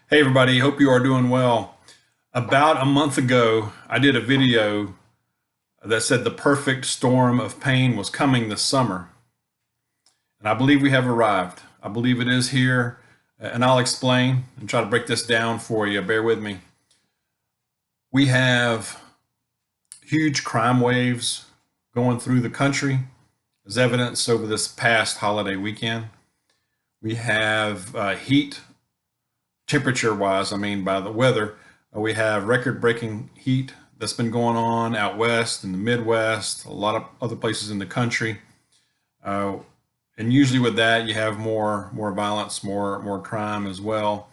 Hey everybody, hope you are doing well. About a month ago, I did a video that said the perfect storm of pain was coming this summer. And I believe we have arrived. I believe it is here, and I'll explain and try to break this down for you. Bear with me. We have huge crime waves going through the country, as evidenced over this past holiday weekend. We have heat, temperature wise, I mean, by the weather. We have record breaking heat that's been going on out west in the Midwest, a lot of other places in the country. Uh, and usually with that, you have more violence, more crime as well.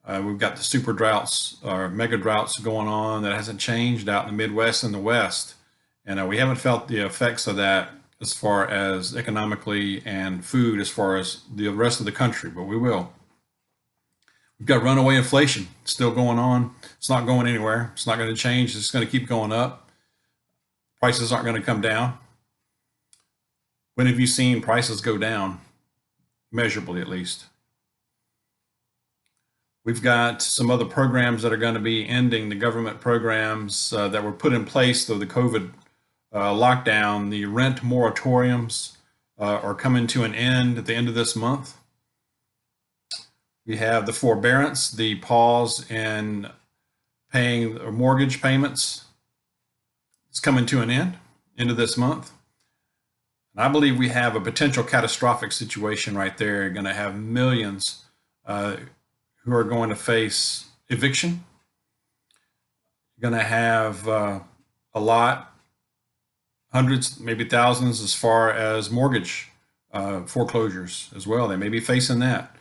We've got the super droughts or mega droughts going on that hasn't changed out in the Midwest and the West. And we haven't felt the effects of that as far as economically and food as far as the rest of the country, but we will. We've got runaway inflation still going on. It's not going anywhere. It's not going to change. It's going to keep going up. Prices aren't going to come down. When have you seen prices go down? Measurably, at least. We've got some other programs that are going to be ending, the government programs that were put in place through the COVID lockdown. The rent moratoriums are coming to an end at the end of this month. We have the forbearance, the pause in paying mortgage payments. It's coming to an end of this month. And I believe we have a potential catastrophic situation right there. You're going to have millions who are going to face eviction. You're going to have a lot, hundreds, maybe thousands, as far as mortgage foreclosures as well. They may be facing that.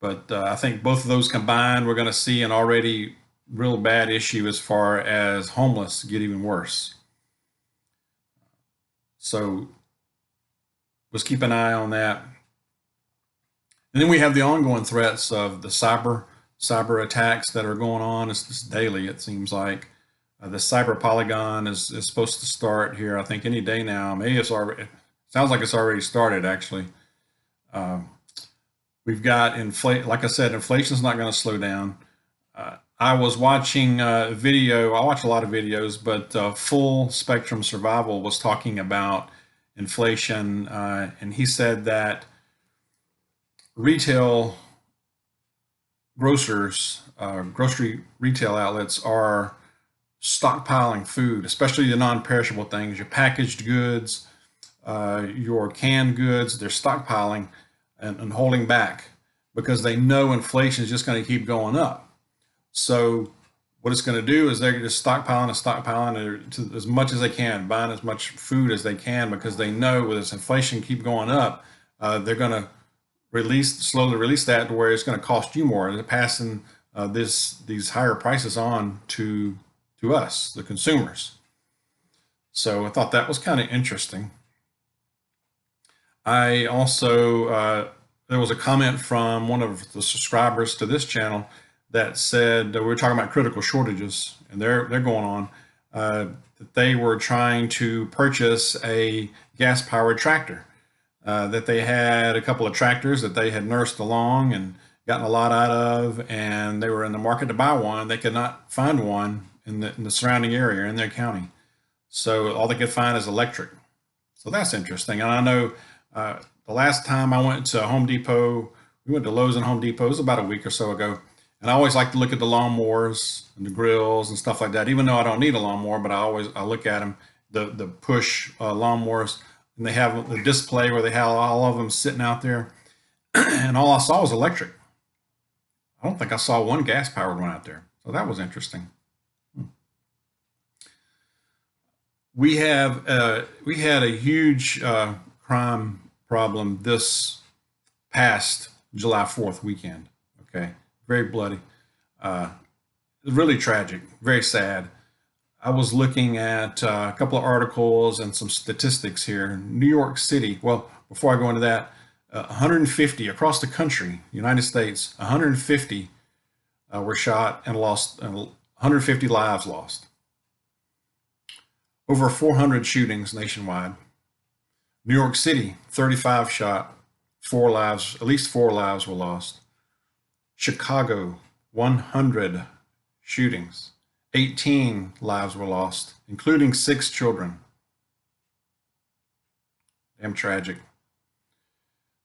But I think both of those combined, we're going to see an already real bad issue as far as homeless get even worse. So let's keep an eye on that. And then we have the ongoing threats of the cyber attacks that are going on. It's daily, it seems like. The cyber polygon is supposed to start here, I think, any day now. Maybe it's already, sounds like it's already started, actually. We've got like I said, inflation's not going to slow down. I was watching a video. I watch a lot of videos, but Full Spectrum Survival was talking about inflation, and he said that retail grocers, grocery retail outlets are stockpiling food, especially the non-perishable things, your packaged goods, your canned goods. They're stockpiling and holding back because they know inflation is just going to keep going up. So what it's going to do is they're just stockpiling as much as they can, buying as much food as they can, because they know with this inflation keep going up, they're going to slowly release that to where it's going to cost you more. They're passing these higher prices on to us, the consumers. So I thought that was kind of interesting. I also, there was a comment from one of the subscribers to this channel that said we were talking about critical shortages, and they're going on, that they were trying to purchase a gas-powered tractor, that they had a couple of tractors that they had nursed along and gotten a lot out of, and they were in the market to buy one. They could not find one in the surrounding area in their county. So all they could find is electric. So that's interesting. And I know the last time I went to Home Depot, we went to Lowe's and Home Depot, it was about a week or so ago. And I always like to look at the lawnmowers and the grills and stuff like that, even though I don't need a lawnmower, but I look at them, the push lawnmowers, and they have the display where they have all of them sitting out there. And all I saw was electric. I don't think I saw one gas powered one out there. So that was interesting. We had a huge crime problem this past July 4th weekend. Okay, very bloody. Really tragic, very sad. I was looking at a couple of articles and some statistics here. New York City, well, before I go into that, 150 across the country, United States, 150 were shot and lost, 150 lives lost. Over 400 shootings nationwide. New York City, 35 shot, at least four lives were lost. Chicago, 100 shootings. 18 lives were lost, including 6 children. Damn tragic.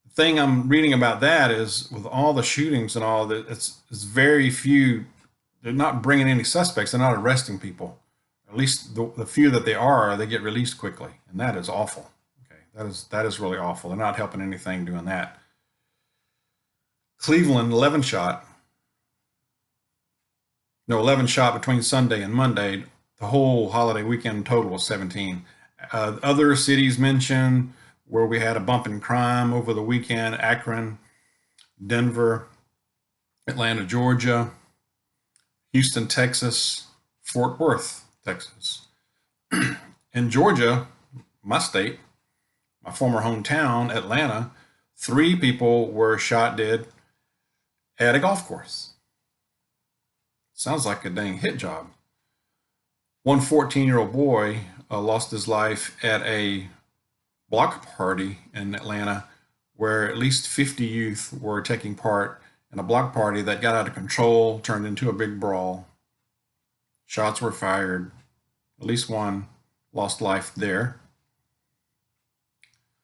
The thing I'm reading about that is with all the shootings and all that, it's very few. They're not bringing any suspects. They're not arresting people. At least the few that they are, they get released quickly, and that is awful. Okay, that is really awful. They're not helping anything doing that. Cleveland, 11 shot. No, 11 shot between Sunday and Monday. The whole holiday weekend total was 17. Other cities mentioned where we had a bump in crime over the weekend: Akron, Denver, Atlanta, Georgia, Houston, Texas, Fort Worth, Texas. In Georgia, my state, my former hometown, Atlanta, 3 people were shot dead at a golf course. Sounds like a dang hit job. One 14-year-old boy lost his life at a block party in Atlanta where at least 50 youth were taking part in a block party that got out of control, turned into a big brawl. Shots were fired. At least one lost life there.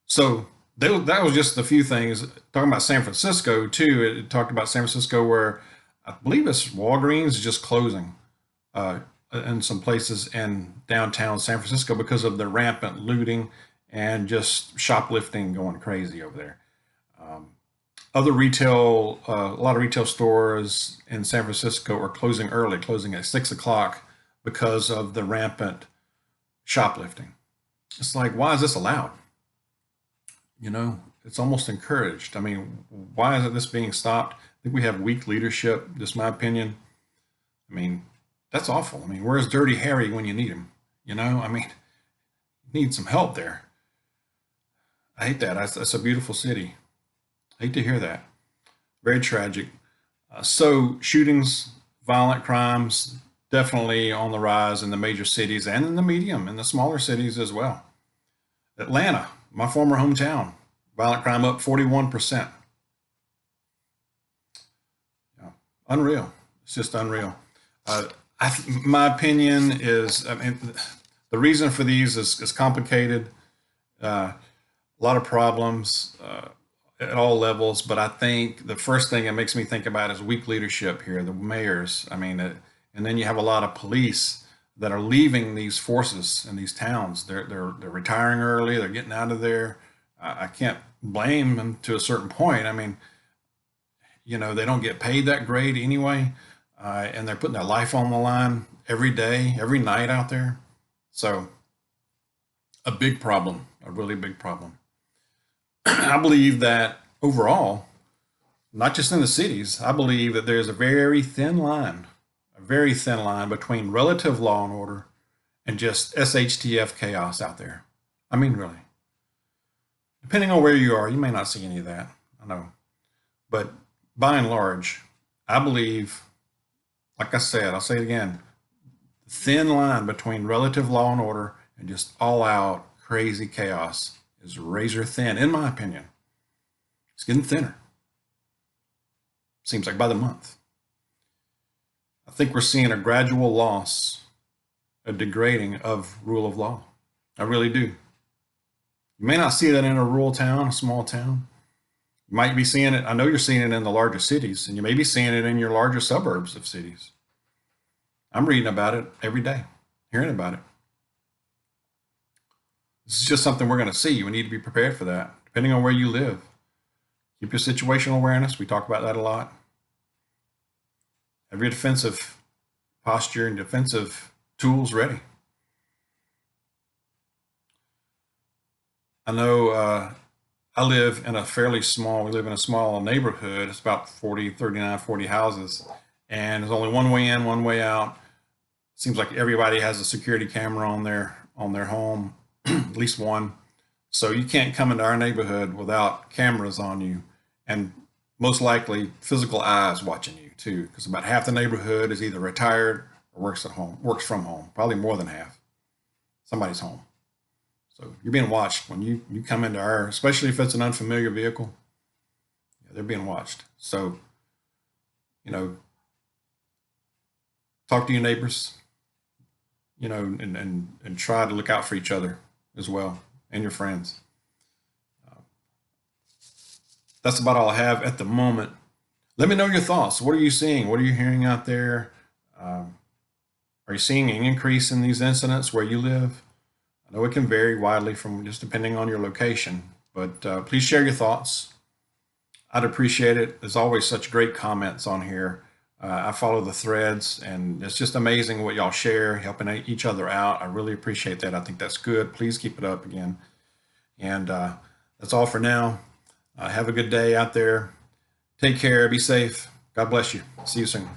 So that was just a few things. Talking about San Francisco too, it talked about San Francisco where I believe it's Walgreens is just closing in some places in downtown San Francisco because of the rampant looting and just shoplifting going crazy over there. Other retail, a lot of retail stores in San Francisco are closing early, closing at 6 o'clock because of the rampant shoplifting. It's like, why is this allowed? You know, it's almost encouraged. I mean, why isn't this being stopped? I think we have weak leadership, just my opinion. I mean, that's awful. I mean, where's Dirty Harry when you need him? You know, I mean, you need some help there. I hate that. That's a beautiful city. I hate to hear that. Very tragic. So shootings, violent crimes, definitely on the rise in the major cities and in the medium, in the smaller cities as well. Atlanta, my former hometown, violent crime up 41%. Yeah, unreal. It's just unreal. My opinion is, I mean, the reason for these is complicated. A lot of problems at all levels, but I think the first thing it makes me think about is weak leadership here, the mayors. I mean, and then you have a lot of police that are leaving these forces in these towns. They're retiring early. They're getting out of there. I can't blame them to a certain point. I mean, you know, they don't get paid that great anyway, and they're putting their life on the line every day, every night out there. So a big problem, a really big problem. I believe that overall, not just in the cities, I believe that there's a very thin line between relative law and order and just SHTF chaos out there. I mean, really. Depending on where you are, you may not see any of that. I know. But by and large, I believe, like I said, I'll say it again, the thin line between relative law and order and just all out crazy chaos is razor thin, in my opinion. It's getting thinner. Seems like by the month. I think we're seeing a gradual loss, a degrading of rule of law. I really do. You may not see that in a rural town, a small town. You might be seeing it, I know you're seeing it in the larger cities, and you may be seeing it in your larger suburbs of cities. I'm reading about it every day, hearing about it. This is just something we're going to see. We need to be prepared for that, depending on where you live. Keep your situational awareness. We talk about that a lot. Have your defensive posture and defensive tools ready. I know I live in a we live in a small neighborhood. It's about 40 houses. And there's only one way in, one way out. Seems like everybody has a security camera on their home, at least one. So you can't come into our neighborhood without cameras on you, and most likely physical eyes watching you too, because about half the neighborhood is either retired or works from home. Probably more than half. Somebody's home. So you're being watched when you come into especially if it's an unfamiliar vehicle. Yeah, they're being watched. So you know, talk to your neighbors, you know, and try to look out for each other as well and your friends. That's about all I have at the moment. Let me know your thoughts. What are you seeing? What are you hearing out there? Are you seeing an increase in these incidents where you live? I know it can vary widely from just depending on your location, but please share your thoughts. I'd appreciate it. There's always such great comments on here. I follow the threads, and it's just amazing what y'all share, helping each other out. I really appreciate that. I think that's good. Please keep it up again. And that's all for now. Have a good day out there. Take care. Be safe. God bless you. See you soon.